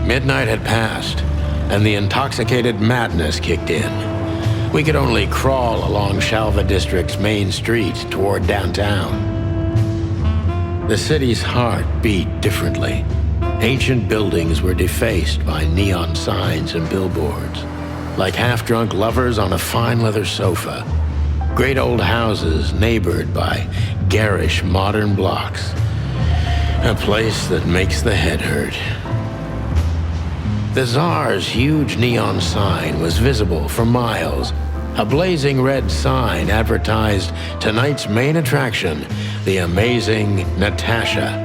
Midnight had passed, and the intoxicated madness kicked in. We could only crawl along Shalva District's main street toward downtown. The city's heart beat differently. Ancient buildings were defaced by neon signs and billboards, like half-drunk lovers on a fine leather sofa. Great old houses neighbored by garish modern blocks. A place that makes the head hurt. The Tsar's huge neon sign was visible for miles. A blazing red sign advertised tonight's main attraction, the amazing Natasha.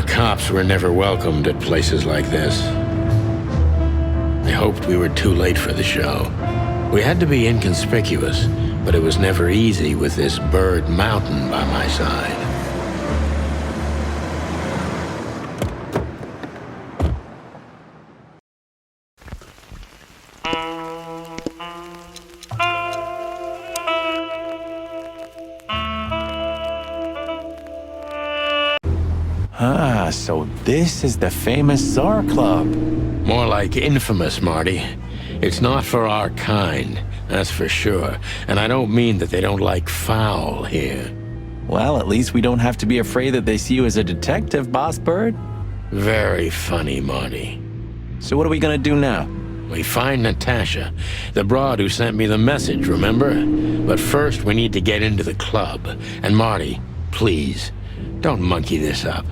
Cops were never welcomed at places like this. I hoped we were too late for the show. We had to be inconspicuous, but it was never easy with this bird mountain by my side. So this is the famous Tsar Club. More like infamous, Marty. It's not for our kind, that's for sure. And I don't mean that they don't like foul here. Well, at least we don't have to be afraid that they see you as a detective, Boss Bird. Very funny, Marty. So what are we gonna do now? We find Natasha, the broad who sent me the message, remember? But first we need to get into the club. And Marty, please, don't monkey this up.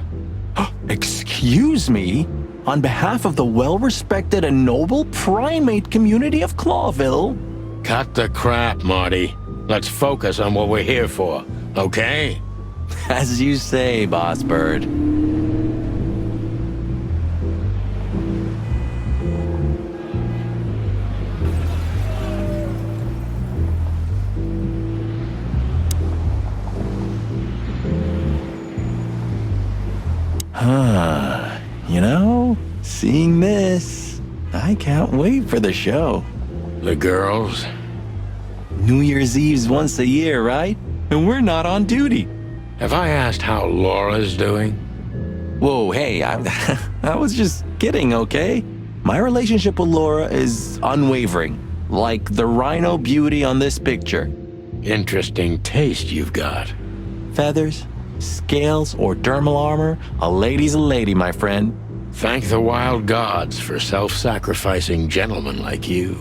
Excuse me? On behalf of the well-respected and noble primate community of Clawville? Cut the crap, Marty. Let's focus on what we're here for, okay? As you say, Boss Bird. You know, seeing this, I can't wait for the show. The girls? New Year's Eve's once a year, right? And we're not on duty. Have I asked how Laura's doing? Whoa, hey, I was just kidding, okay? My relationship with Laura is unwavering, like the rhino beauty on this picture. Interesting taste you've got. Feathers, scales, or dermal armor, a lady's a lady, my friend. Thank the wild gods for self-sacrificing gentlemen like you.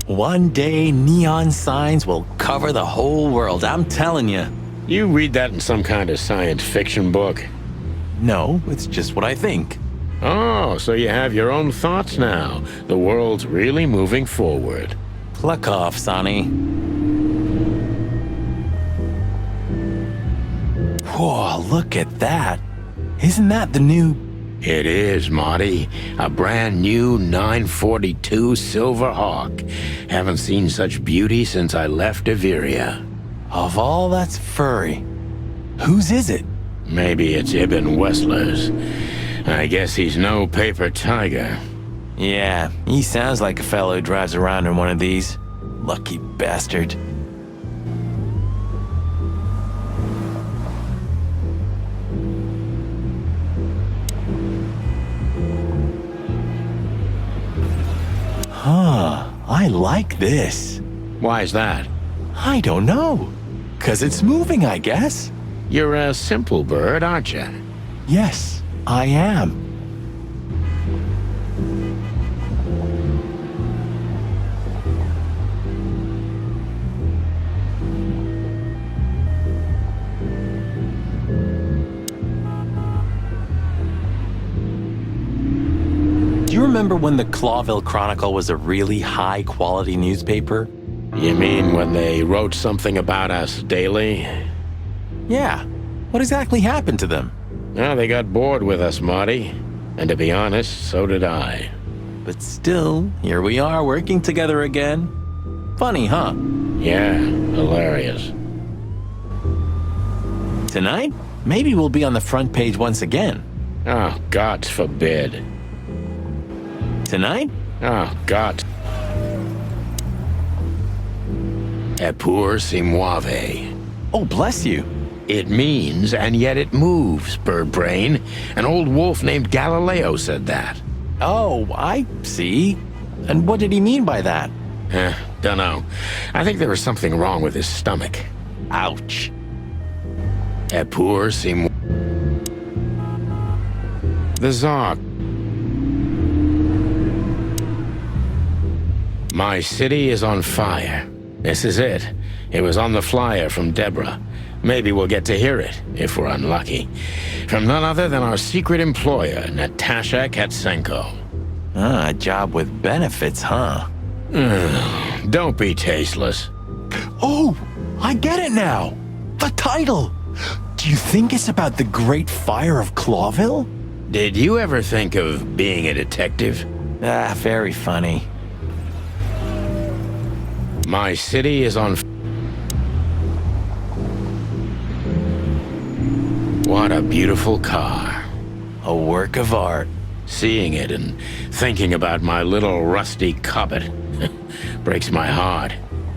One day, neon signs will cover the whole world, I'm telling you. You read that in some kind of science fiction book? No, it's just what I think. Oh, so you have your own thoughts now. The world's really moving forward. Pluck off, Sonny. Whoa, look at that. Isn't that the new... It is, Marty. A brand new 942 Silver Hawk. Haven't seen such beauty since I left Averia. Of all that's furry, whose is it? Maybe it's Ibn Wessler's. I guess he's no paper tiger. Yeah, he sounds like a fellow who drives around in one of these. Lucky bastard. I like this. Why is that? I don't know. 'Cause it's moving, I guess. You're a simple bird, aren't you? Yes, I am. Do you remember when the Clawville Chronicle was a really high-quality newspaper? You mean when they wrote something about us daily? Yeah. What exactly happened to them? Well, they got bored with us, Marty. And to be honest, so did I. But still, here we are working together again. Funny, huh? Yeah, hilarious. Tonight, maybe we'll be on the front page once again. Oh, God forbid. Tonight? Oh, God. Eppur si muove. Oh, bless you. It means, and yet it moves, bird brain. An old wolf named Galileo said that. Oh, I see. And what did he mean by that? Dunno. I think there was something wrong with his stomach. Ouch. Eppur si muove. The Zog. My city is on fire. This is it. It was on the flyer from Deborah. Maybe we'll get to hear it, if we're unlucky. From none other than our secret employer, Natasha Katsenko. Ah, a job with benefits, huh? Don't be tasteless. Oh, I get it now. The title. Do you think it's about the Great Fire of Clawville? Did you ever think of being a detective? Ah, very funny. My city is on... What a beautiful car. A work of art. Seeing it and thinking about my little rusty Cobbett breaks my heart.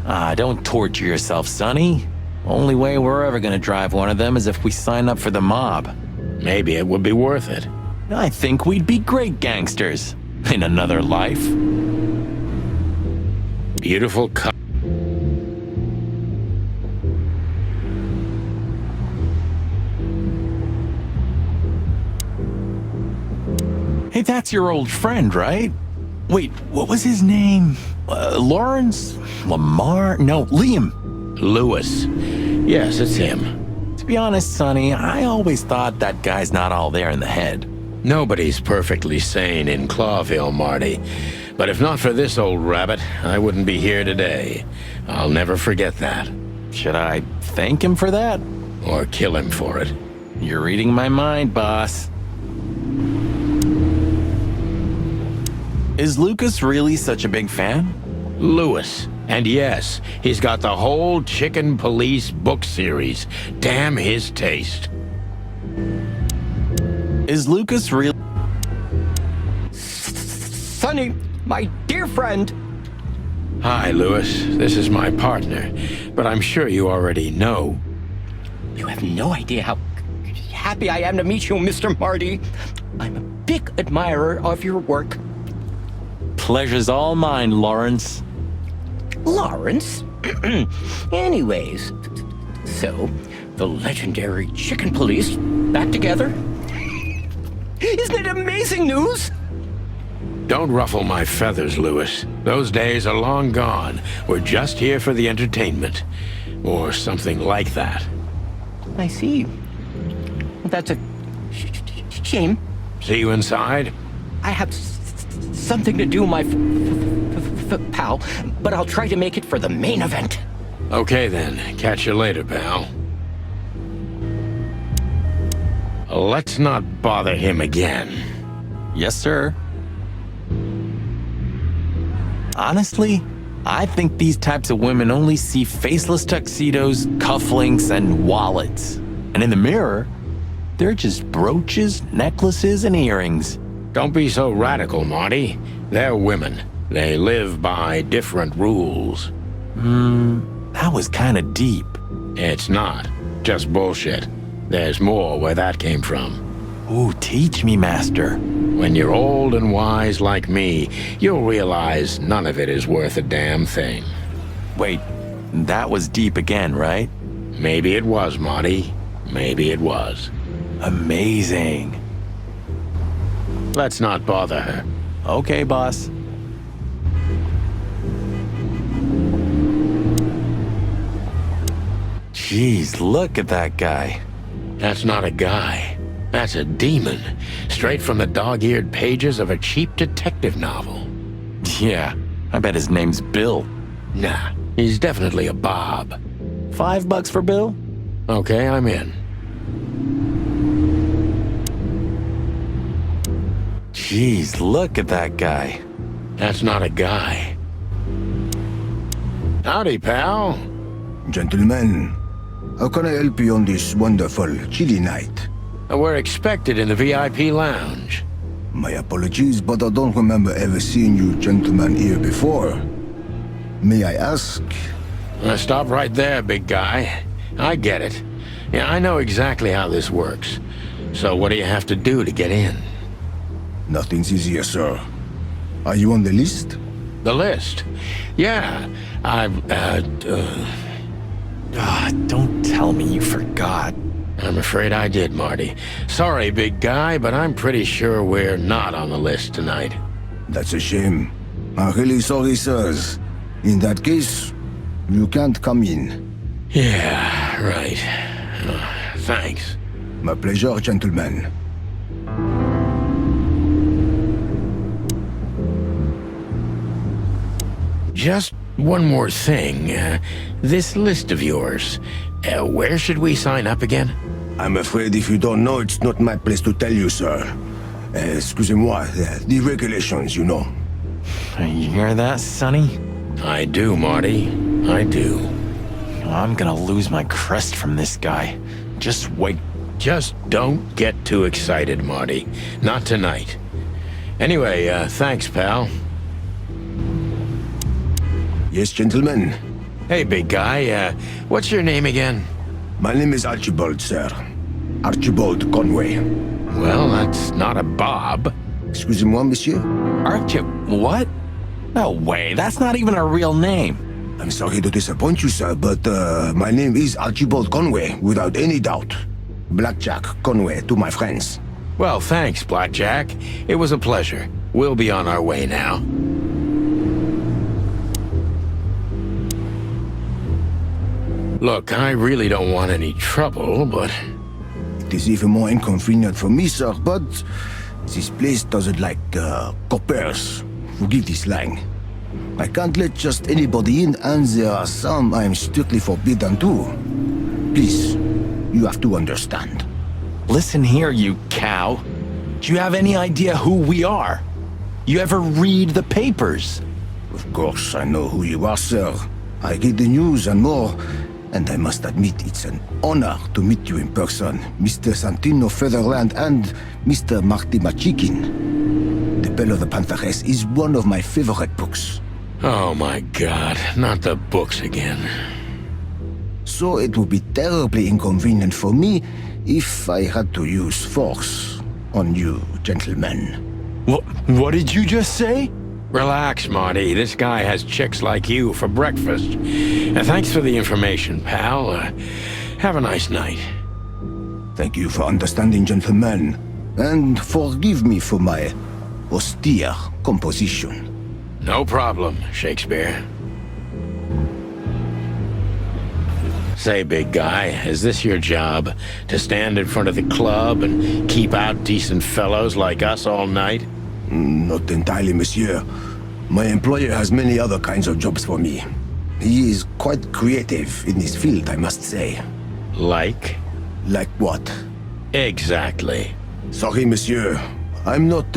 Ah, don't torture yourself, Sonny. Only way we're ever gonna drive one of them is if we sign up for the mob. Maybe it would be worth it. I think we'd be great gangsters. In another life. Beautiful car. Hey, that's your old friend, right? Wait, what was his name? Lawrence? Lamar? No, Liam. Lewis. Yes, it's him. To be honest, Sonny, I always thought that guy's not all there in the head. Nobody's perfectly sane in Clawville, Marty. But if not for this old rabbit, I wouldn't be here today. I'll never forget that. Should I thank him for that? Or kill him for it. You're reading my mind, boss. Is Lucas really such a big fan? Lewis. And yes, he's got the whole Chicken Police book series. Damn his taste. Is Lucas really... Sonny, my dear friend. Hi, Lewis. This is my partner. But I'm sure you already know. You have no idea how happy I am to meet you, Mr. Marty. I'm a big admirer of your work. Pleasure's all mine, Lawrence. Lawrence? Anyways, so the legendary Chicken Police back together? Isn't it amazing news? Don't ruffle my feathers, Lewis. Those days are long gone. We're just here for the entertainment. Or something like that. I see. That's a shame. See you inside? I have something to do, my pal, but I'll try to make it for the main event. Okay then. Catch you later, pal. Let's not bother him again. Yes, sir. Honestly, I think these types of women only see faceless tuxedos, cufflinks, and wallets. And in the mirror, they're just brooches, necklaces, and earrings. Don't be so radical, Marty. They're women. They live by different rules. That was kind of deep. It's not. Just bullshit. There's more where that came from. Ooh, teach me, master. When you're old and wise like me, you'll realize none of it is worth a damn thing. Wait, that was deep again, right? Maybe it was, Marty. Maybe it was. Amazing. Let's not bother her. Okay, boss. Jeez, look at that guy. That's not a guy. That's a demon. Straight from the dog-eared pages of a cheap detective novel. Yeah, I bet his name's Bill. Nah, he's definitely a Bob. $5 for Bill? Okay, I'm in. Jeez, look at that guy. That's not a guy. Howdy, pal. Gentlemen, how can I help you on this wonderful, chilly night? We're expected in the VIP lounge. My apologies, but I don't remember ever seeing you gentlemen here before. May I ask? Stop right there, big guy. I get it. Yeah, I know exactly how this works. So what do you have to do to get in? Nothing's easier, sir. Are you on the list? The list? Yeah, Don't tell me you forgot. I'm afraid I did, Marty. Sorry, big guy, but I'm pretty sure we're not on the list tonight. That's a shame. I'm really sorry, sirs. In that case, you can't come in. Yeah, right. Thanks. My pleasure, gentlemen. Just one more thing. This list of yours, where should we sign up again? I'm afraid if you don't know, it's not my place to tell you, sir. Excusez-moi, the regulations, you know. You hear that, Sonny? I do, Marty. I do. I'm gonna lose my crest from this guy. Just wait. Just don't get too excited, Marty. Not tonight. Anyway, thanks, pal. Yes, gentlemen. Hey, big guy, what's your name again? My name is Archibald, sir. Archibald Conway. Well, that's not a Bob. Excusez-moi, monsieur. Aren't you? What? No way, that's not even a real name. I'm sorry to disappoint you, sir, but my name is Archibald Conway, without any doubt. Blackjack Conway to my friends. Well, thanks, Blackjack. It was a pleasure. We'll be on our way now. Look, I really don't want any trouble, but... It is even more inconvenient for me, sir, but this place doesn't like coppers. Forgive this slang. I can't let just anybody in, and there are some I'm strictly forbidden to. Please, you have to understand. Listen here, you cow. Do you have any idea who we are? You ever read the papers? Of course, I know who you are, sir. I read the news and more, and I must admit it's an honor to meet you in person, Mr. Santino Featherland and Mr. Marty Machikin. The Bell of the Pantheress is one of my favorite books. Oh my God, not the books again. So it would be terribly inconvenient for me if I had to use force on you, gentlemen. What did you just say? Relax, Marty. This guy has chicks like you for breakfast. Thanks for the information, pal. Have a nice night. Thank you for understanding, gentlemen, and forgive me for my austere composition. No problem, Shakespeare. Say, big guy, is this your job? To stand in front of the club and keep out decent fellows like us all night? Not entirely, monsieur. My employer has many other kinds of jobs for me. He is quite creative in his field, I must say. Like? Like what? Exactly. Sorry, monsieur. I'm not,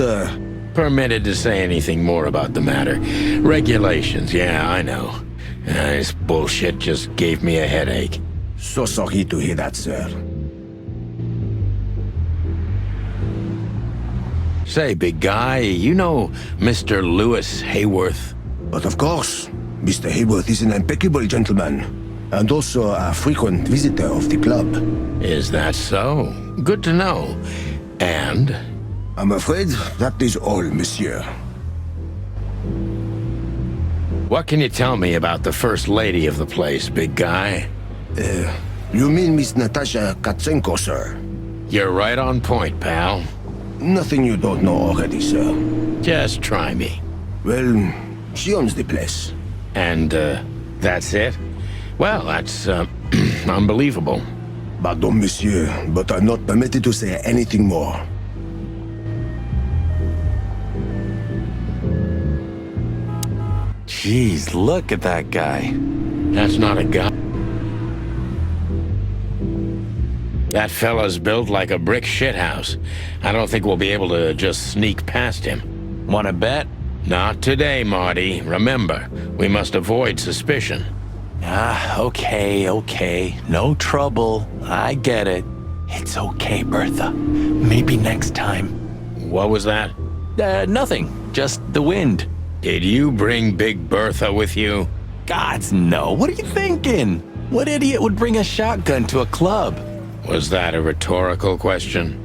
Permitted to say anything more about the matter. Regulations, yeah, I know. This bullshit just gave me a headache. so sorry to hear that, sir. Say, big guy, you know Mr. Lewis Hayworth? But of course, Mr. Hayworth is an impeccable gentleman, and also a frequent visitor of the club. Is that so? Good to know. And? I'm afraid that is all, monsieur. What can you tell me about the first lady of the place, big guy? You mean Miss Natasha Katsenko, sir? You're right on point, pal. Nothing you don't know already, sir. Just try me. Well, she owns the place. And, that's it? Well, that's, unbelievable. Pardon, monsieur, but I'm not permitted to say anything more. Jeez, look at that guy. That's not a guy. That fella's built like a brick shithouse. I don't think we'll be able to just sneak past him. Wanna bet? Not today, Marty. Remember, we must avoid suspicion. Okay. No trouble. I get it. It's okay, Bertha. Maybe next time. What was that? Nothing. Just the wind. Did you bring Big Bertha with you? Gods, no. What are you thinking? What idiot would bring a shotgun to a club? Was that a rhetorical question?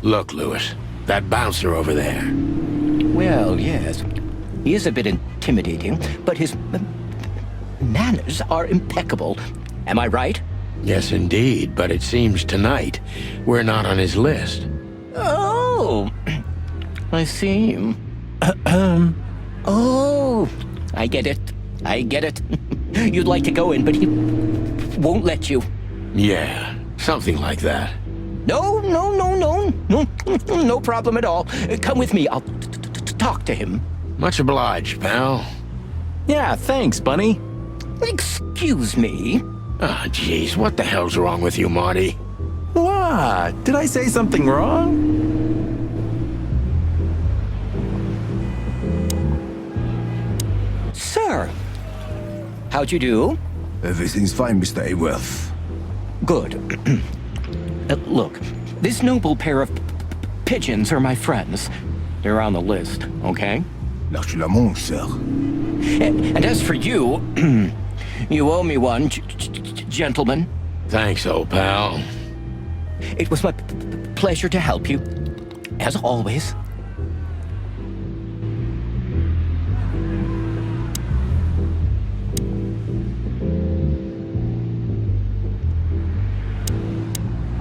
Look, Lewis, that bouncer over there. Well, yes. He is a bit intimidating, but his manners are impeccable. Am I right? Yes, indeed, but it seems tonight we're not on his list. Oh, I see. Oh, I get it. You'd like to go in, but he won't let you. Yeah, something like that. No, no problem at all. Come with me. I'll talk to him. Much obliged, pal. Yeah, thanks, Bunny. Excuse me. Ah, jeez, what the hell's wrong with you, Marty? What? Did I say something wrong? Sir, how'd you do? Everything's fine, Mr. Ayworth. Good. Look, this noble pair of pigeons are my friends. They're on the list, okay? L'archulamont, sir. And as for you, you owe me one, gentlemen. Thanks, old pal. It was my pleasure to help you, as always.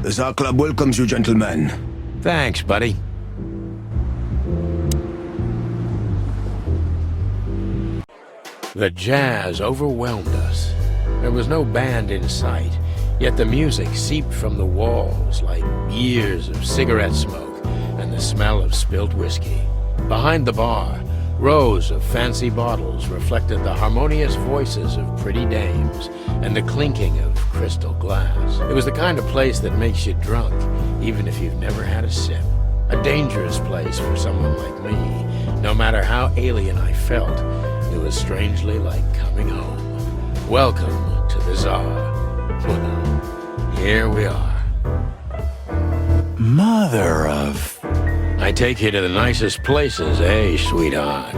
The Tsar Club welcomes you, gentlemen. Thanks, buddy. The jazz overwhelmed us. There was no band in sight, yet the music seeped from the walls like years of cigarette smoke and the smell of spilt whiskey. Behind the bar, rows of fancy bottles reflected the harmonious voices of pretty dames and the clinking of crystal glass. It was the kind of place that makes you drunk, even if you've never had a sip. A dangerous place for someone like me. No matter how alien I felt, it was strangely like coming home. Welcome to the Tsar. Well, here we are. Mother of... I take you to the nicest places, eh, sweetheart?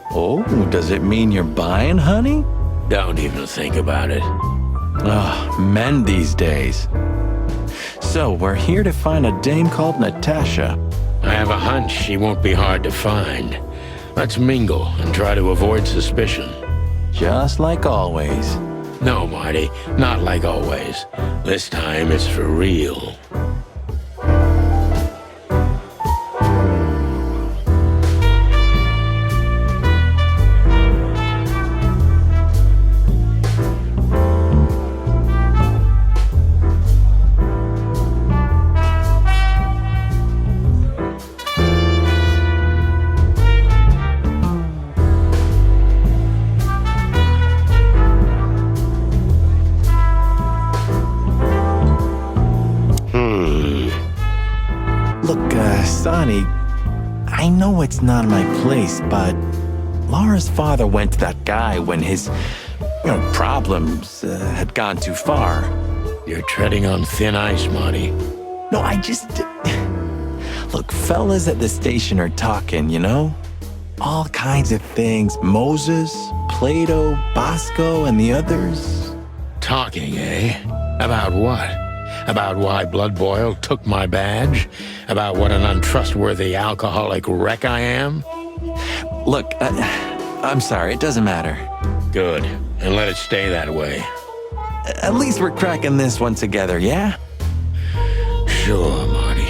Oh, does it mean you're buying, honey? Don't even think about it. Ugh, men these days. So, we're here to find a dame called Natasha. I have a hunch she won't be hard to find. Let's mingle and try to avoid suspicion. Just like always. No, Marty, not like always. This time it's for real. Sonny, I know it's not my place, but Laura's father went to that guy when his, problems had gone too far. You're treading on thin ice, Marty. No, Look, fellas at the station are talking, you know? All kinds of things. Moses, Plato, Bosco, and the others. Talking, eh? About what? About why Blood Boil took my badge? About what an untrustworthy alcoholic wreck I am? Look, I'm sorry, it doesn't matter. Good. And let it stay that way. At least we're cracking this one together, yeah? Sure, Marty.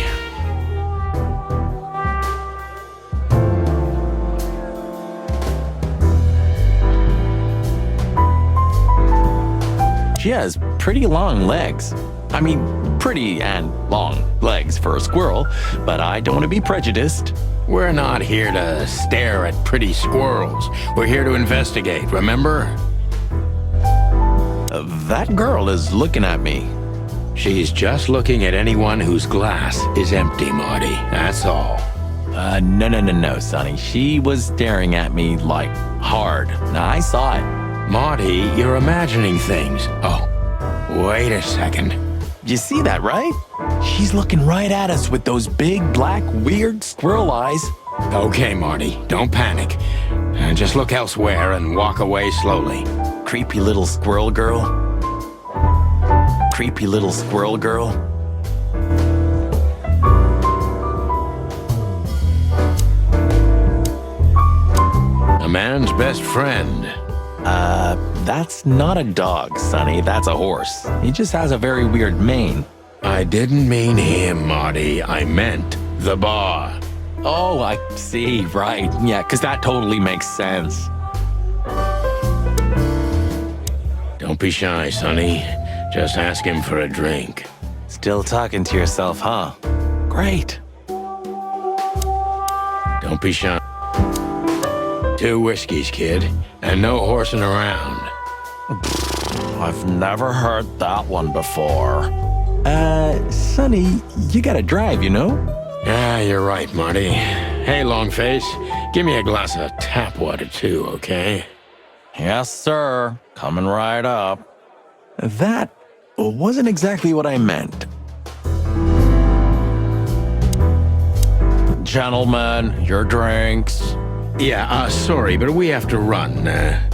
She has pretty long legs. I mean, pretty and long legs for a squirrel, but I don't want to be prejudiced. We're not here to stare at pretty squirrels. We're here to investigate, remember? That girl is looking at me. She's just looking at anyone whose glass is empty, Marty. That's all. No, Sonny. She was staring at me, like, hard. Now, I saw it. Marty, you're imagining things. Oh, wait a second. You see that, right? She's looking right at us with those big, black, weird squirrel eyes. Okay, Marty, don't panic. Just look elsewhere and walk away slowly. Creepy little squirrel girl. Creepy little squirrel girl. A man's best friend. That's not a dog, Sonny. That's a horse. He just has a very weird mane. I didn't mean him, Marty. I meant the bar. Oh, I see. Right. Yeah, because that totally makes sense. Don't be shy, Sonny. Just ask him for a drink. Still talking to yourself, huh? Great. Don't be shy. 2 whiskeys, kid, and no horsing around. I've never heard that one before. Sonny, you gotta drive, you know? Yeah, you're right, Marty. Hey, Longface, give me a glass of tap water too, okay? Yes, sir. Coming right up. That wasn't exactly what I meant. Gentlemen, your drinks. Yeah, sorry, but we have to run.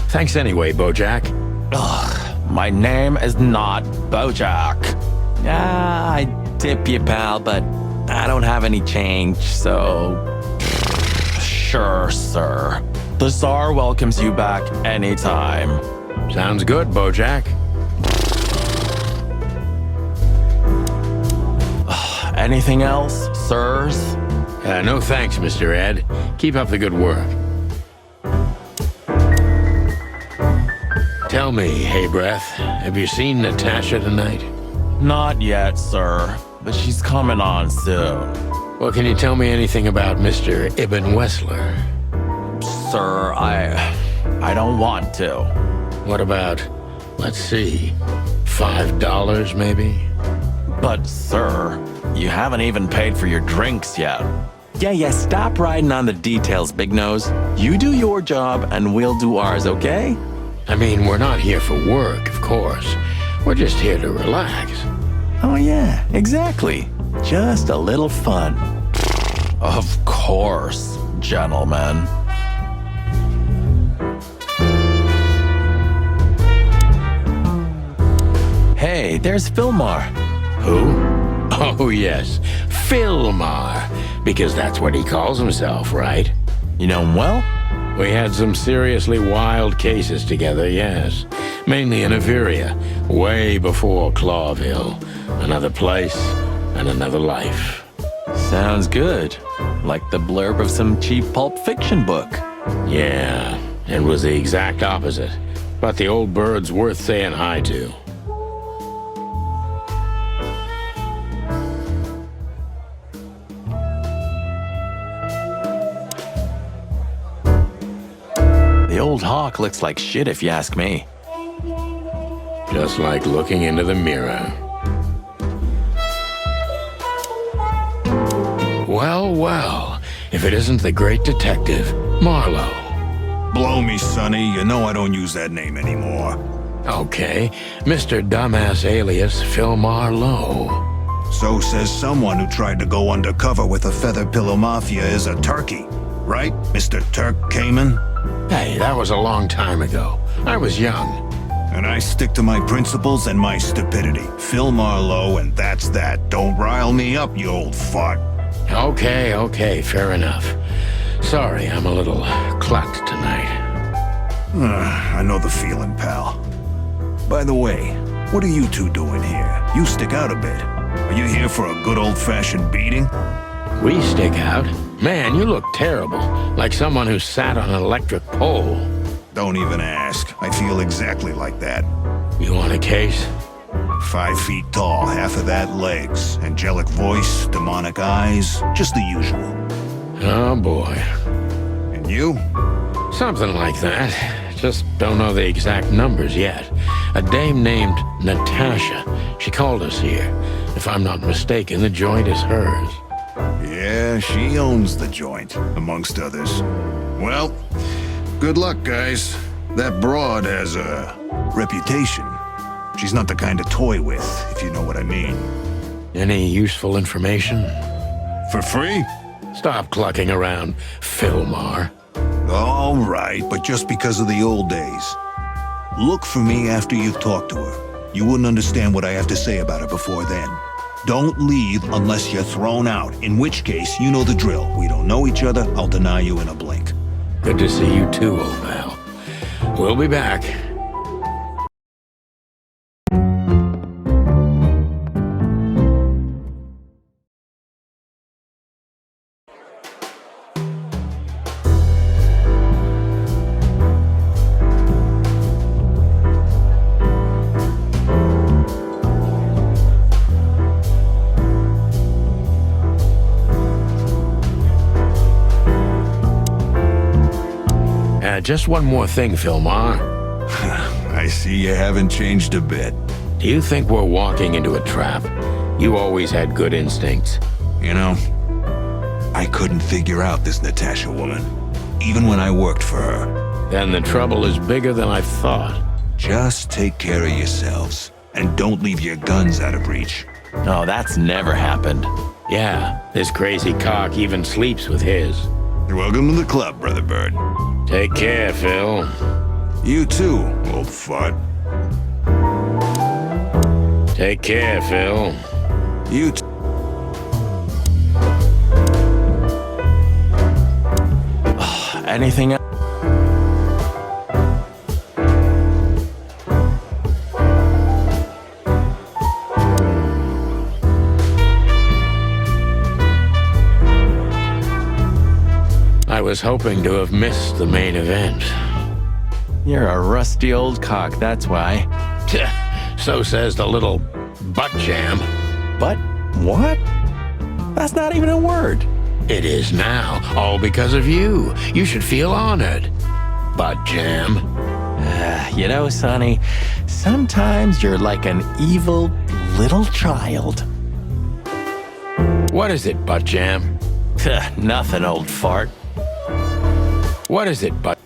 Thanks anyway, Bojack. Ugh, my name is not Bojack. I tip you, pal, but I don't have any change, so... Sure, sir. The Tsar welcomes you back anytime. Sounds good, Bojack. Anything else, sirs? No thanks, Mr. Ed. Keep up the good work. Tell me, hey Breath, have you seen Natasha tonight? Not yet, sir, but she's coming on soon. Well, can you tell me anything about Mr. Ibn Wessler? Sir, I don't want to. What about, let's see, $5 maybe? But, sir, you haven't even paid for your drinks yet. Yeah, stop riding on the details, Big Nose. You do your job, and we'll do ours, okay? I mean, we're not here for work, of course. We're just here to relax. Oh, yeah, exactly. Just a little fun. Of course, gentlemen. Hey, there's Philmar. Who? Oh, yes, Philmar. Because that's what he calls himself, right? You know him well? We had some seriously wild cases together, yes. Mainly in Averia, way before Clawville. Another place and another life. Sounds good. Like the blurb of some cheap pulp fiction book. Yeah, it was the exact opposite. But the old bird's worth saying hi to. The old hawk looks like shit if you ask me. Just like looking into the mirror. Well, if it isn't the great detective, Marlowe. Blow me, Sonny. You know I don't use that name anymore. Okay, Mr. Dumbass alias Philmar Lowe. So says someone who tried to go undercover with a Feather Pillow Mafia is a turkey. Right, Mr. Turk Cayman? Hey, that was a long time ago. I was young. And I stick to my principles and my stupidity. Phil Marlowe, and that's that. Don't rile me up, you old fart. Okay, fair enough. Sorry, I'm a little clucked tonight. I know the feeling, pal. By the way, what are you two doing here? You stick out a bit. Are you here for a good old-fashioned beating? We stick out? Man, you look terrible. Like someone who sat on an electric pole. Don't even ask. I feel exactly like that. You want a case? 5 feet tall, half of that legs. Angelic voice, demonic eyes, just the usual. Oh boy. And you? Something like that. Just don't know the exact numbers yet. A dame named Natasha. She called us here. If I'm not mistaken, the joint is hers. Yeah, she owns the joint, amongst others. Well, good luck, guys. That broad has a reputation. She's not the kind to toy with, if you know what I mean. Any useful information? For free? Stop clucking around, Philmar. All right, but just because of the old days. Look for me after you've talked to her. You wouldn't understand what I have to say about her before then. Don't leave unless you're thrown out, in which case, you know the drill. We don't know each other, I'll deny you in a blink. Good to see you too, old pal. We'll be back. Just one more thing, Philmar. I see you haven't changed a bit. Do you think we're walking into a trap? You always had good instincts. You know, I couldn't figure out this Natasha woman, even when I worked for her. Then the trouble is bigger than I thought. Just take care of yourselves, and don't leave your guns out of reach. Oh, that's never happened. Yeah, this crazy cock even sleeps with his. You're welcome to the club, Brother Bird. Take care, Phil. You too, old fart. Take care, Phil. You too. Anything else? I was hoping to have missed the main event. You're a rusty old cock, that's why. So says the little butt jam. But what? That's not even a word. It is now, all because of you. You should feel honored. Butt jam. You know, Sonny, sometimes you're like an evil little child. What is it, butt jam? Nothing, old fart. What is it, butt?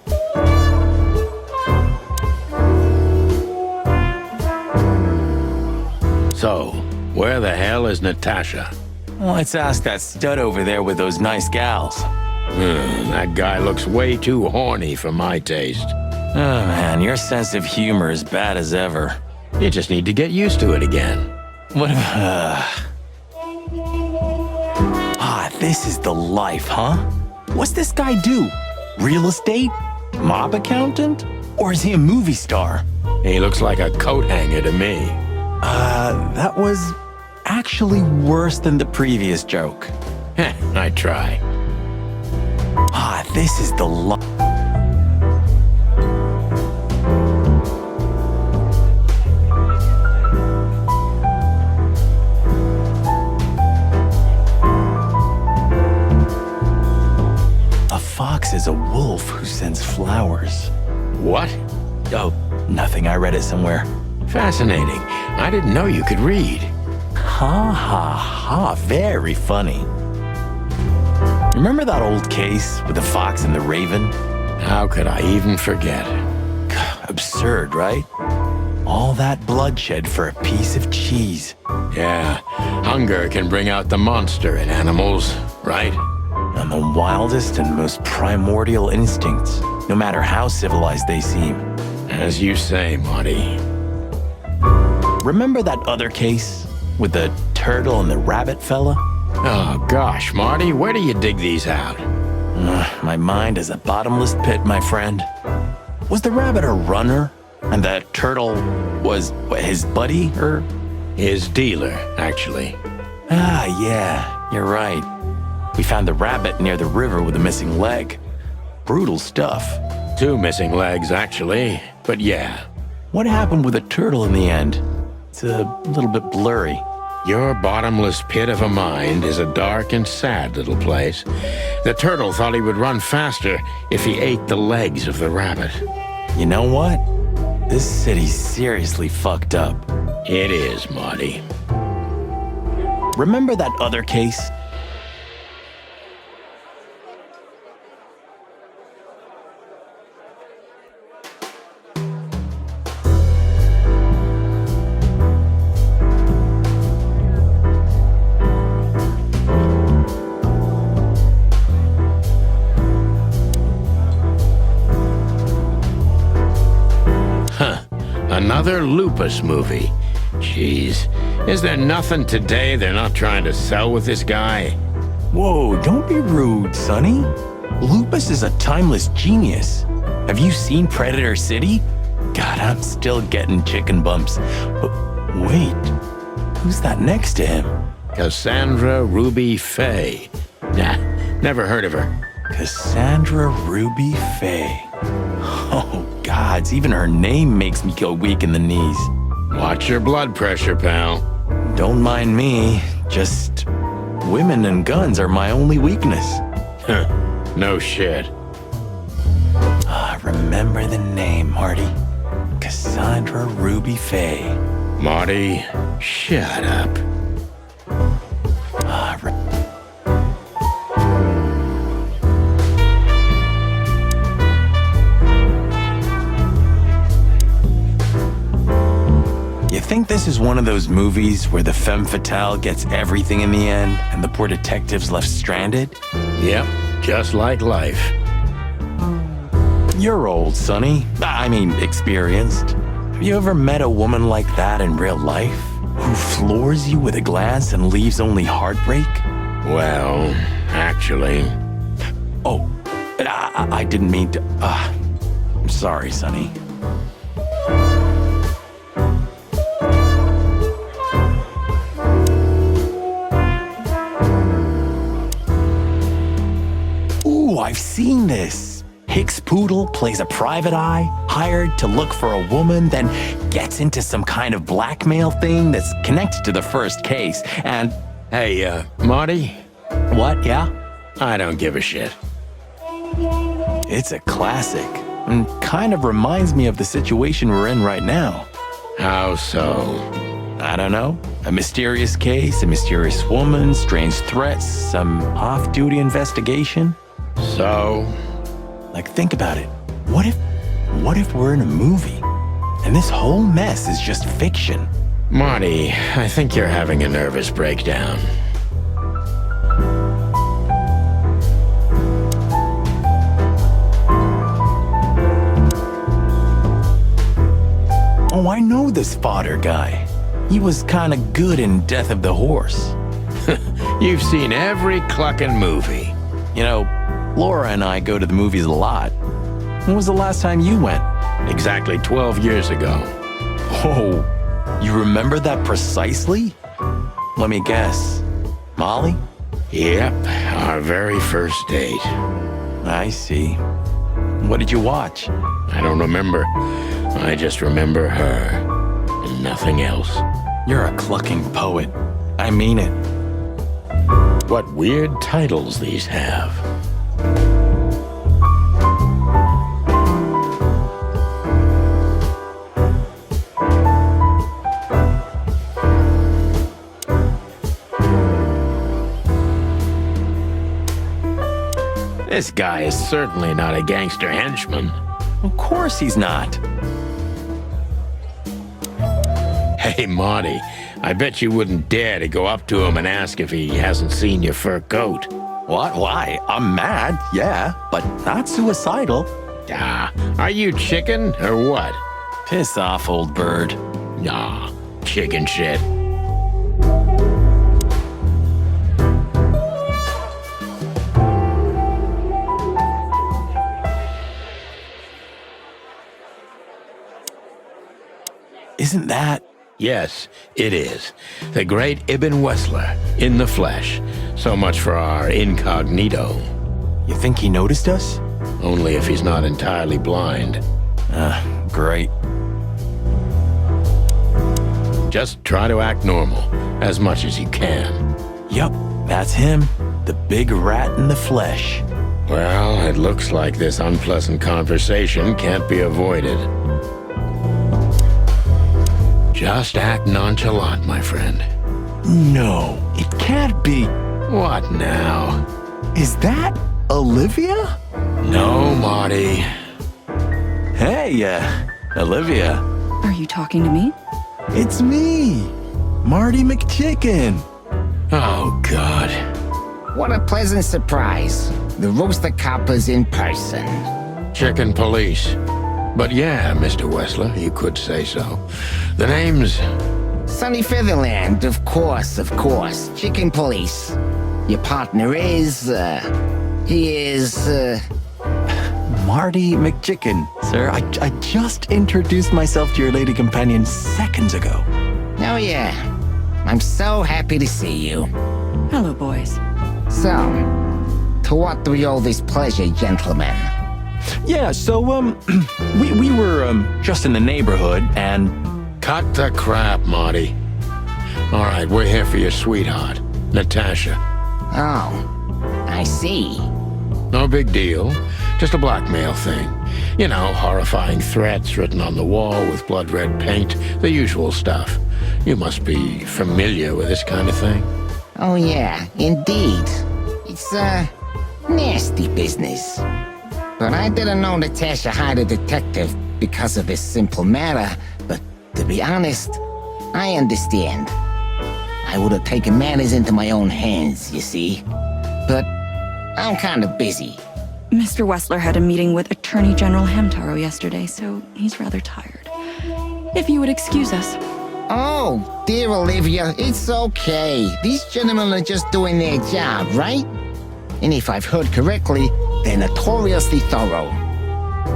So, where the hell is Natasha? Let's ask that stud over there with those nice gals. That guy looks way too horny for my taste. Oh man, your sense of humor is bad as ever. You just need to get used to it again. What this is the life, huh? What's this guy do? Real estate? Mob accountant? Or is he a movie star? He looks like a coat hanger to me. That was actually worse than the previous joke. Heh, I try. This is the life. A fox is a wolf who sends flowers. What? Oh, nothing. I read it somewhere. Fascinating. I didn't know you could read. Ha ha ha, very funny. Remember that old case with the fox and the raven? How could I even forget? Absurd, right? All that bloodshed for a piece of cheese. Yeah, hunger can bring out the monster in animals, right? And the wildest and most primordial instincts, no matter how civilized they seem. As you say, Marty. Remember that other case with the turtle and the rabbit fella? Oh, gosh, Marty, where do you dig these out? My mind is a bottomless pit, my friend. Was the rabbit a runner? And the turtle was what, his buddy, or? His dealer, actually. Ah, yeah, you're right. We found the rabbit near the river with a missing leg. Brutal stuff. 2 missing legs, actually. But yeah, What happened with the turtle in the end? It's a little bit blurry. your bottomless pit of a mind is a dark and sad little place. The turtle thought he would run faster if he ate the legs of the rabbit. You know what? This city's seriously fucked up. It is, Marty. Remember that other case? Another Lupus movie. Jeez. Is there nothing today they're not trying to sell with this guy? Whoa, don't be rude, Sonny. Lupus is a timeless genius. Have you seen Predator City? God, I'm still getting chicken bumps. But wait, who's that next to him? Cassandra Ruby Faye. Nah, never heard of her. Cassandra Ruby Faye. Oh, gods, even her name makes me go weak in the knees. Watch your blood pressure, pal. Don't mind me, just women and guns are my only weakness. Huh, no shit. Remember the name, Marty. Cassandra Ruby Faye. Marty, shut up. You think this is one of those movies where the femme fatale gets everything in the end and the poor detective's left stranded? Yep, just like life. You're old, Sonny. I mean, experienced. Have you ever met a woman like that in real life? Who floors you with a glance and leaves only heartbreak? Well, actually, Oh, I didn't mean to. I'm sorry, Sonny. Ooh, I've seen this. Hicks Poodle plays a private eye, hired to look for a woman, then gets into some kind of blackmail thing that's connected to the first case. And hey, Marty, what? Yeah? I don't give a shit. It's a classic and kind of reminds me of the situation we're in right now. How so? I don't know. A mysterious case, a mysterious woman, strange threats, some off-duty investigation. So? Like, think about it. What if we're in a movie and this whole mess is just fiction? Marty, I think you're having a nervous breakdown. Oh, I know this fodder guy. He was kind of good in Death of the Horse. You've seen every clucking movie. You know, Laura and I go to the movies a lot. When was the last time you went? Exactly 12 years ago. Oh, you remember that precisely? Let me guess. Molly? Yep, our very first date. I see. What did you watch? I don't remember. I just remember her, and nothing else. You're a clucking poet. I mean it. What weird titles these have. This guy is certainly not a gangster henchman. Of course he's not. Hey, Marty, I bet you wouldn't dare to go up to him and ask if he hasn't seen your fur coat. What? Why? I'm mad, yeah, but not suicidal. Ah, are you chicken or what? Piss off, old bird. Nah, chicken shit. Isn't that? Yes, it is. The great Ibn Wessler, in the flesh. So much for our incognito. You think he noticed us? Only if he's not entirely blind. Great. Just try to act normal, as much as you can. Yup, that's him. The big rat in the flesh. Well, it looks like this unpleasant conversation can't be avoided. Just act nonchalant, my friend. No, it can't be. What now? Is that Olivia? No, Marty. Hey, Olivia. Are you talking to me? It's me, Marty McChicken. Oh, God. What a pleasant surprise. The Rooster Copper's in person. Chicken police. But yeah, Mr. Wessler, you could say so. The name's... Sunny Featherland, of course, of course. Chicken Police. Your partner is, he is, Marty McChicken. Sir, I just introduced myself to your lady companion seconds ago. Oh yeah. I'm so happy to see you. Hello, boys. So, to what do we owe this pleasure, gentlemen? Yeah, so, we were, just in the neighborhood, and... Cut the crap, Marty. All right, we're here for your sweetheart, Natasha. Oh, I see. No big deal. Just a blackmail thing. You know, horrifying threats written on the wall with blood red paint, the usual stuff. You must be familiar with this kind of thing. Oh yeah, indeed. It's, nasty business. But I didn't know Natasha hired a detective because of this simple matter, but to be honest, I understand. I would have taken matters into my own hands, you see. But I'm kind of busy. Mr. Wessler had a meeting with Attorney General Hamtaro yesterday, so he's rather tired. If you would excuse us. Oh, dear Olivia, it's okay. These gentlemen are just doing their job, right? And if I've heard correctly, they're notoriously thorough.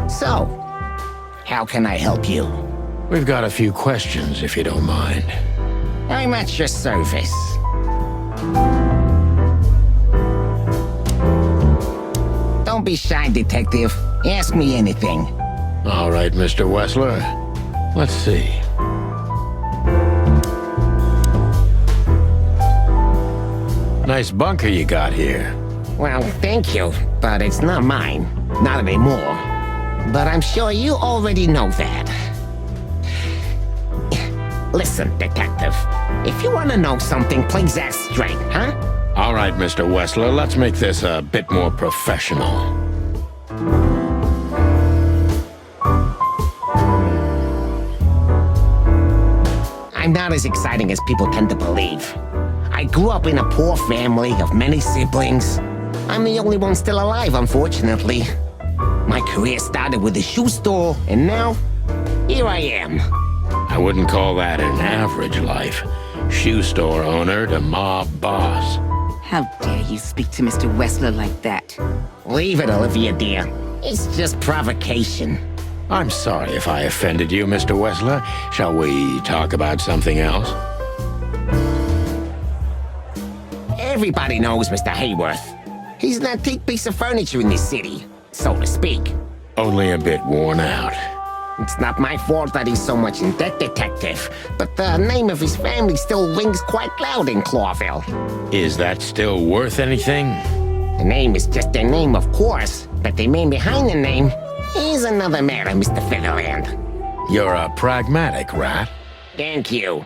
So, how can I help you? We've got a few questions, if you don't mind. I'm at your service. Don't be shy, detective. Ask me anything. All right, Mr. Wessler. Let's see. Nice bunker you got here. Well, thank you, but it's not mine. Not anymore. But I'm sure you already know that. Listen, detective. If you want to know something, please ask straight, huh? All right, Mr. Wessler, let's make this a bit more professional. I'm not as exciting as people tend to believe. I grew up in a poor family of many siblings. I'm the only one still alive, unfortunately. My career started with a shoe store, and now, here I am. I wouldn't call that an average life. Shoe store owner to mob boss. How dare you speak to Mr. Wessler like that? Leave it, Olivia, dear. It's just provocation. I'm sorry if I offended you, Mr. Wessler. Shall we talk about something else? Everybody knows Mr. Hayworth. He's an antique piece of furniture in this city, so to speak. Only a bit worn out. It's not my fault that he's so much in debt, detective, but the name of his family still rings quite loud in Clawville. Is that still worth anything? The name is just their name, of course, but the man behind the name is another matter, Mr. Featherland. You're a pragmatic rat. Thank you.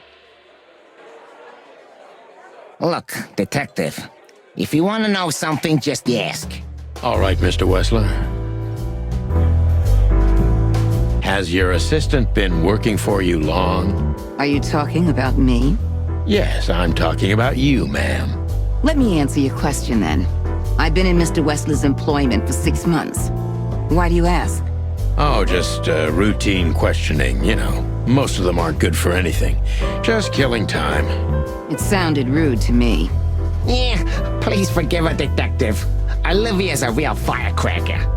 Look, detective, if you want to know something, just ask. All right, Mr. Wessler. Has your assistant been working for you long? Are you talking about me? Yes, I'm talking about you, ma'am. Let me answer your question then. I've been in Mr. Wessler's employment for 6 months. Why do you ask? Oh, just routine questioning, you know. Most of them aren't good for anything. Just killing time. It sounded rude to me. Yeah, please forgive her, Detective. Olivia's a real firecracker.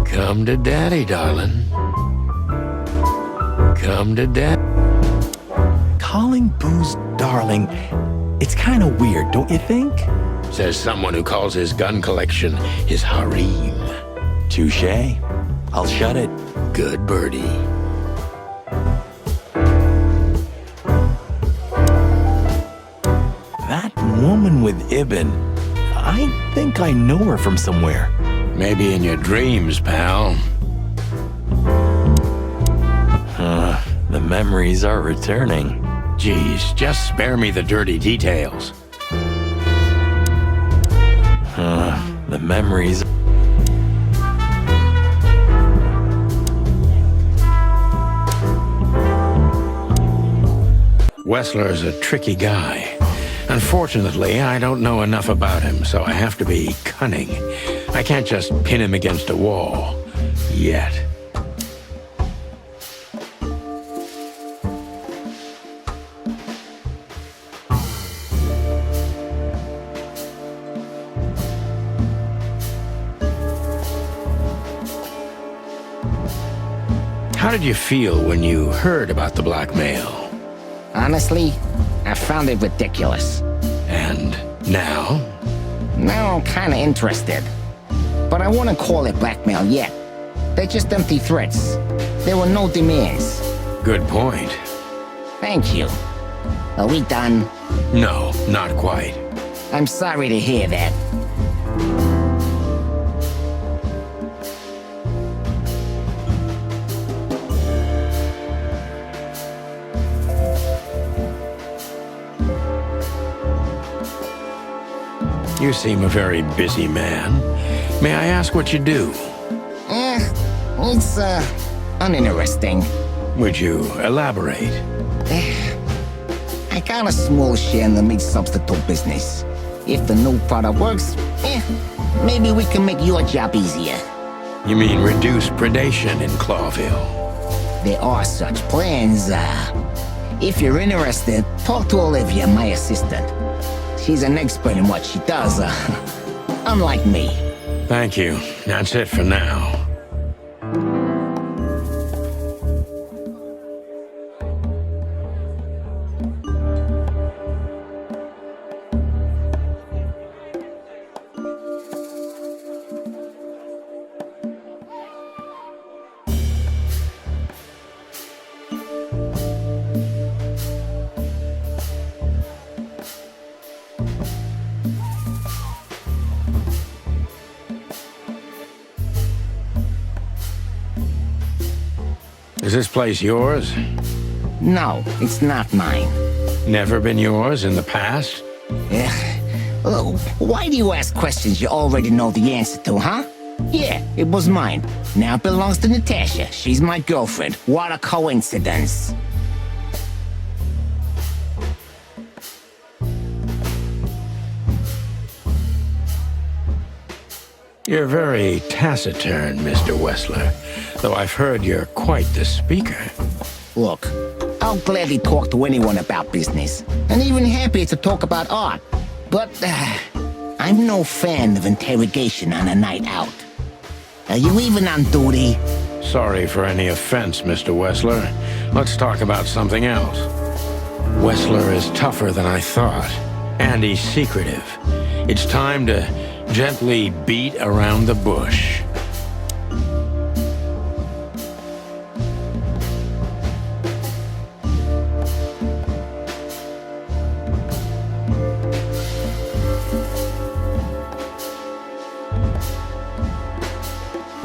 Come to daddy, darling. Come to dad. Calling booze darling, it's kind of weird, don't you think? Says someone who calls his gun collection his harem. Touché. I'll shut it. Good birdie. That woman with Ibn, I think I know her from somewhere. Maybe in your dreams, pal. The memories are returning. Geez, just spare me the dirty details. The memories. Wessler is a tricky guy. Unfortunately, I don't know enough about him, so I have to be cunning. I can't just pin him against a wall. Yet. How did you feel when you heard about the blackmail? Honestly, I found it ridiculous. And now? Now I'm kinda interested. But I wouldn't call it blackmail yet. They're just empty threats. There were no demands. Good point. Thank you. Are we done? No, not quite. I'm sorry to hear that. You seem a very busy man. May I ask what you do? It's, uninteresting. Would you elaborate? I got a small share in the meat substitute business. If the new product works, maybe we can make your job easier. You mean reduce predation in Clawville? There are such plans. If you're interested, talk to Olivia, my assistant. She's an expert in what she does, unlike me. Thank you. That's it for now. Is this place yours? No, it's not mine. Never been yours in the past? Why do you ask questions you already know the answer to, huh? Yeah, it was mine. Now it belongs to Natasha. She's my girlfriend. What a coincidence. You're very taciturn, Mr. Wessler, though I've heard you're quite the speaker. Look, I'll gladly talk to anyone about business, and even happier to talk about art. But, I'm no fan of interrogation on a night out. Are you even on duty? Sorry for any offense, Mr. Wessler. Let's talk about something else. Wessler is tougher than I thought, and he's secretive. It's time to gently beat around the bush.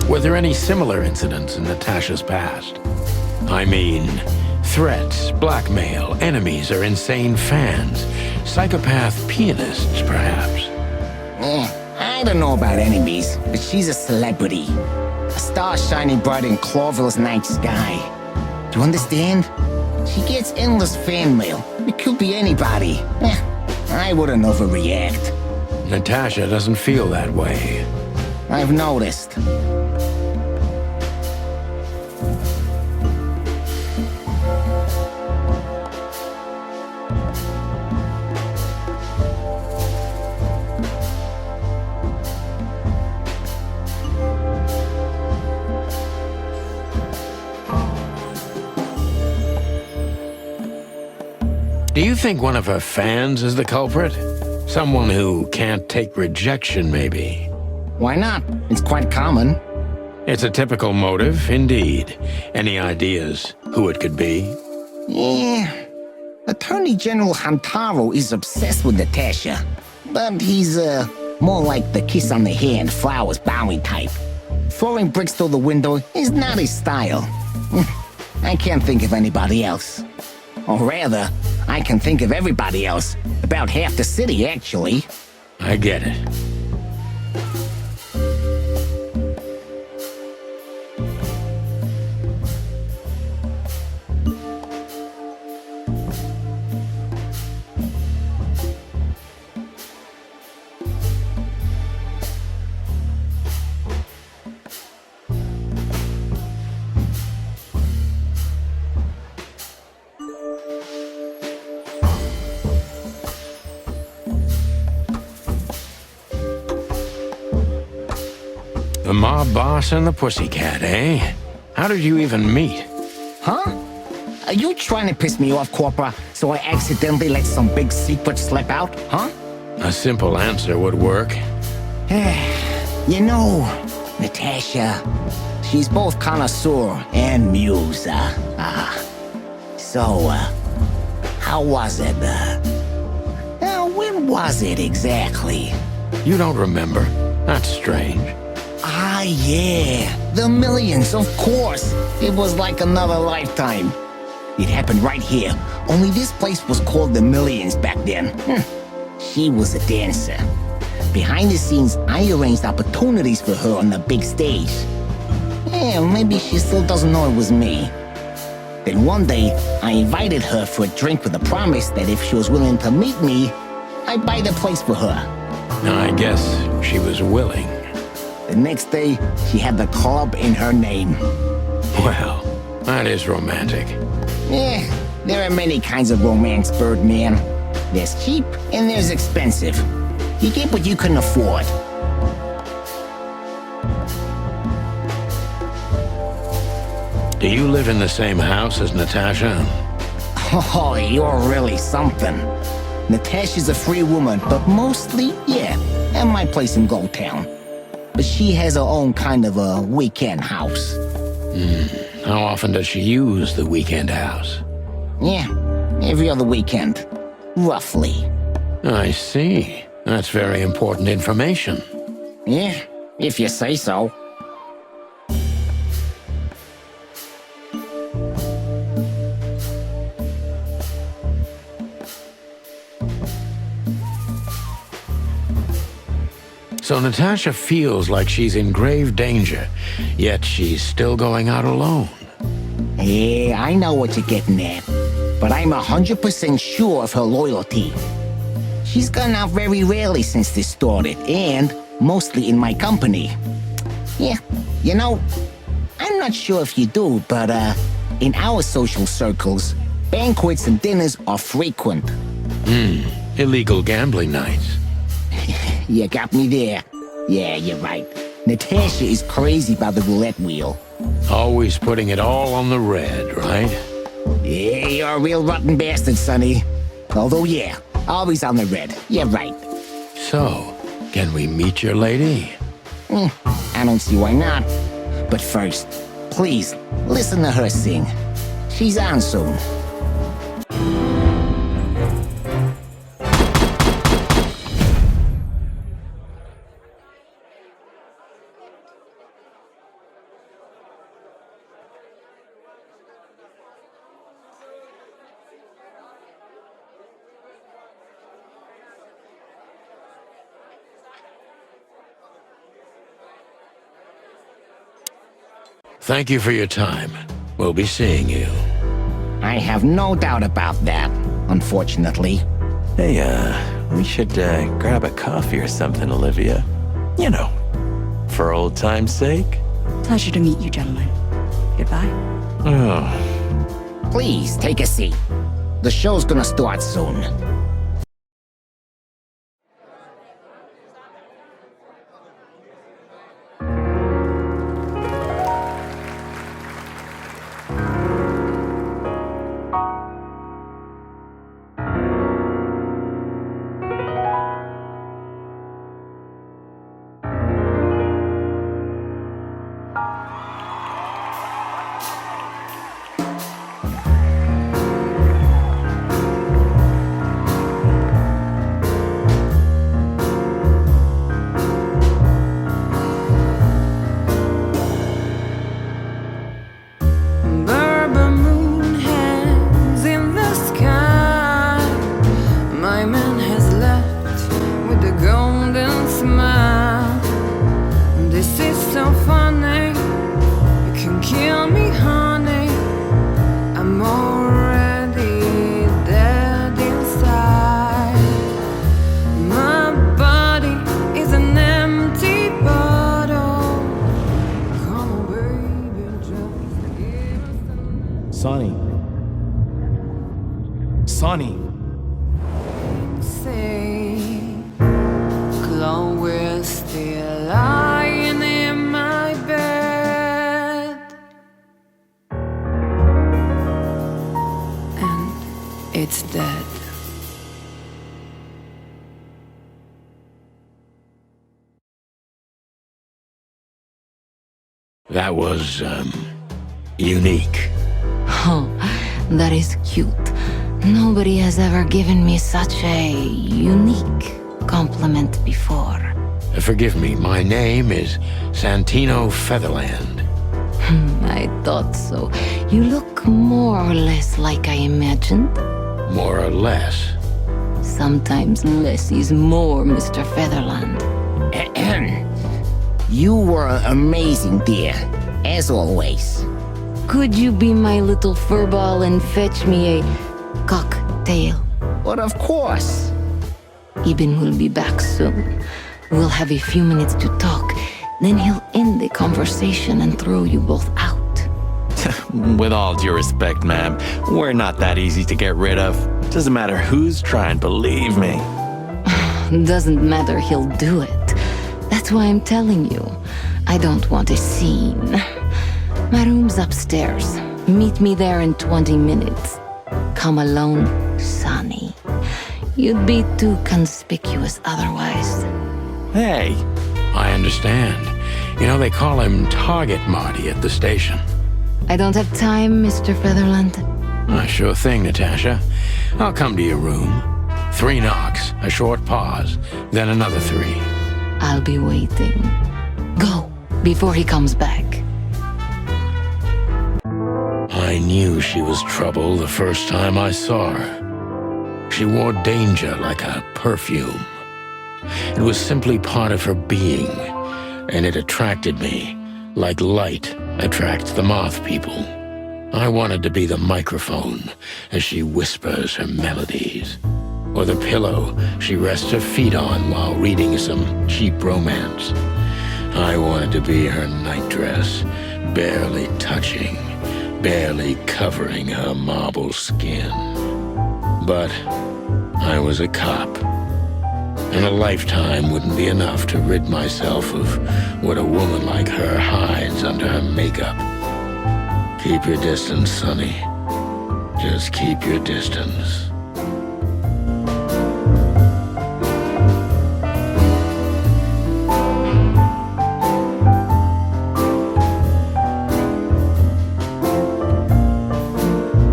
Were there any similar incidents in Natasha's past? I mean, Threats, blackmail, enemies, or insane fans. Psychopath pianists, perhaps. I don't know about enemies, but she's a celebrity. A star shining bright in Clawville's night sky. Do you understand? She gets endless fan mail. It could be anybody. I wouldn't overreact. Natasha doesn't feel that way. I've noticed. Do you think one of her fans is the culprit? Someone who can't take rejection, maybe? Why not? It's quite common. It's a typical motive, indeed. Any ideas who it could be? Yeah. Attorney General Hamtaro is obsessed with Natasha. But he's, more like the kiss on the hand, flowers bowing type. Throwing bricks through the window is not his style. I can't think of anybody else. Or rather, I can think of everybody else. About half the city, actually. I get it. The mob boss and the pussycat, eh? How did you even meet? Huh? Are you trying to piss me off, Corpora, so I accidentally let some big secret slip out, huh? A simple answer would work. You know, Natasha, she's both connoisseur and muse. So, how was it? When was it exactly? You don't remember? That's strange. Ah, yeah. The Millions, of course. It was like another lifetime. It happened right here. Only this place was called the Millions back then. She was a dancer. Behind the scenes, I arranged opportunities for her on the big stage. Yeah, maybe she still doesn't know it was me. Then one day, I invited her for a drink with a promise that if she was willing to meet me, I'd buy the place for her. I guess she was willing. The next day, she had the club in her name. Well, that is romantic. Yeah, there are many kinds of romance, Birdman. There's cheap and there's expensive. You get what you can afford. Do you live in the same house as Natasha? Oh, you're really something. Natasha's a free woman, but mostly, yeah, at my place in Gold Town. But she has her own kind of a weekend house. How often does she use the weekend house? Yeah, every other weekend. Roughly. I see. That's very important information. Yeah, if you say so. So Natasha feels like she's in grave danger, yet she's still going out alone. Yeah, I know what you're getting at. But I'm 100% sure of her loyalty. She's gone out very rarely since this started, and mostly in my company. Yeah, you know, I'm not sure if you do, but in our social circles, banquets and dinners are frequent. Illegal gambling nights. You got me there. Yeah, you're right. Natasha is crazy about the roulette wheel. Always putting it all on the red, right? Yeah, you're a real rotten bastard, Sonny. Although, yeah, always on the red. You're right. So, can we meet your lady? I don't see why not. But first, please, listen to her sing. She's on soon. Thank you for your time. We'll be seeing you. I have no doubt about that, unfortunately. Hey, we should grab a coffee or something, Olivia. You know, for old time's sake. Pleasure to meet you, gentlemen. Goodbye. Oh. Please, take a seat. The show's gonna start soon. Bourbon moon hangs in the sky. My man has left with a golden smile. This is so funny. You can kill me, honey. I'm already dead inside. My body is an empty bottle. Come on, baby, just give us a Sonny. Sonny. say. Chloe's still lying in my bed, and it's dead. That was, unique. Oh, that is cute. Nobody has ever given me such a unique compliment before. Forgive me, my name is Santino Featherland. I thought so. You look more or less like I imagined. More or less. Sometimes less is more, Mr. Featherland. Ahem. You were amazing, dear, as always. Could you be my little furball and fetch me a cocktail? But of course. Ibn will be back soon. We'll have a few minutes to talk. Then he'll end the conversation and throw you both out. With all due respect, ma'am, we're not that easy to get rid of. Doesn't matter who's trying, believe me. Doesn't matter, he'll do it. That's why I'm telling you. I don't want a scene. My room's upstairs. Meet me there in 20 minutes. Come alone, Sonny. You'd be too conspicuous otherwise. Hey, I understand. You know, they call him Target Marty at the station. I don't have time, Mr. Featherland. Sure thing, Natasha. I'll come to your room. 3 knocks, a short pause, then another 3. I'll be waiting. Go, before he comes back. I knew she was trouble the first time I saw her. She wore danger like a perfume. It was simply part of her being, and it attracted me, like light attracts the moth people. I wanted to be the microphone as she whispers her melodies, or the pillow she rests her feet on while reading some cheap romance. I wanted to be her nightdress, barely touching, barely covering her marble skin. But I was a cop, and a lifetime wouldn't be enough to rid myself of what a woman like her hides under her makeup. Keep your distance, Sonny. Just keep your distance.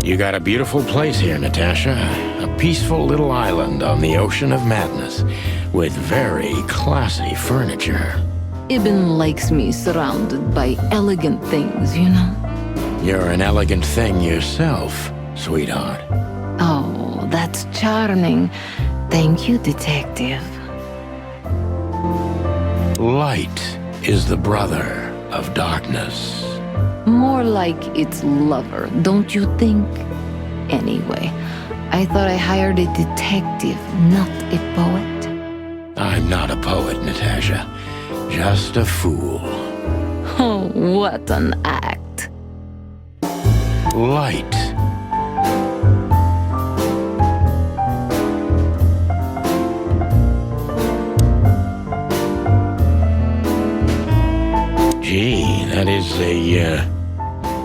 You got a beautiful place here, Natasha. A peaceful little island on the ocean of madness, with very classy furniture. Ibn likes me surrounded by elegant things, you know? You're an elegant thing yourself, sweetheart. Oh, that's charming. Thank you, detective. Light is the brother of darkness. More like its lover, don't you think? Anyway, I thought I hired a detective, not a poet. I'm not a poet, Natasha. Just a fool. Oh, what an act. Light. Gee, that is a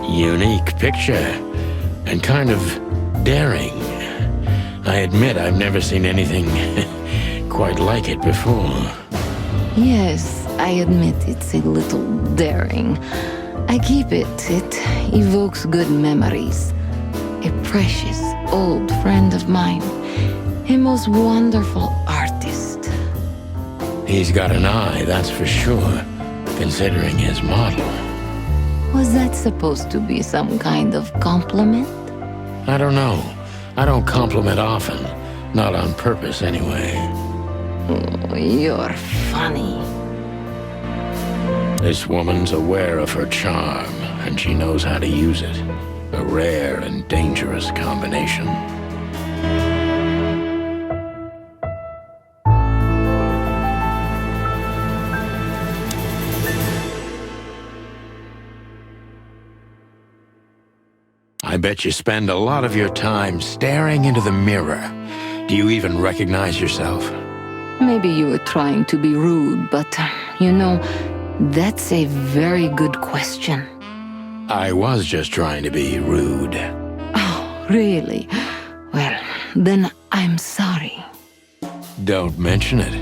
unique picture and kind of daring. I admit I've never seen anything quite like it before. Yes, I admit it's a little daring. I keep it. It evokes good memories. A precious old friend of mine. A most wonderful artist. He's got an eye, that's for sure, considering his model. Was that supposed to be some kind of compliment? I don't know. I don't compliment often. Not on purpose, anyway. Oh, you're funny. This woman's aware of her charm, and she knows how to use it. A rare and dangerous combination. I bet you spend a lot of your time staring into the mirror. Do you even recognize yourself? Maybe you were trying to be rude, but, that's a very good question. I was just trying to be rude. Oh, really? Well, then I'm sorry. Don't mention it.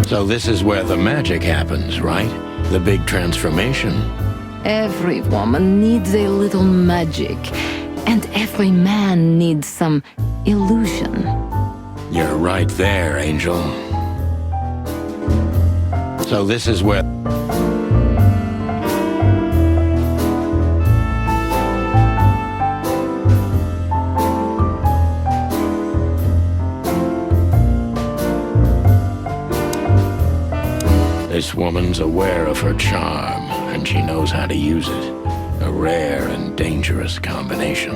So this is where the magic happens, right? The big transformation. Every woman needs a little magic, and every man needs some illusion. You're right there, Angel. So this is where... This woman's aware of her charm, and she knows how to use it. A rare and dangerous combination.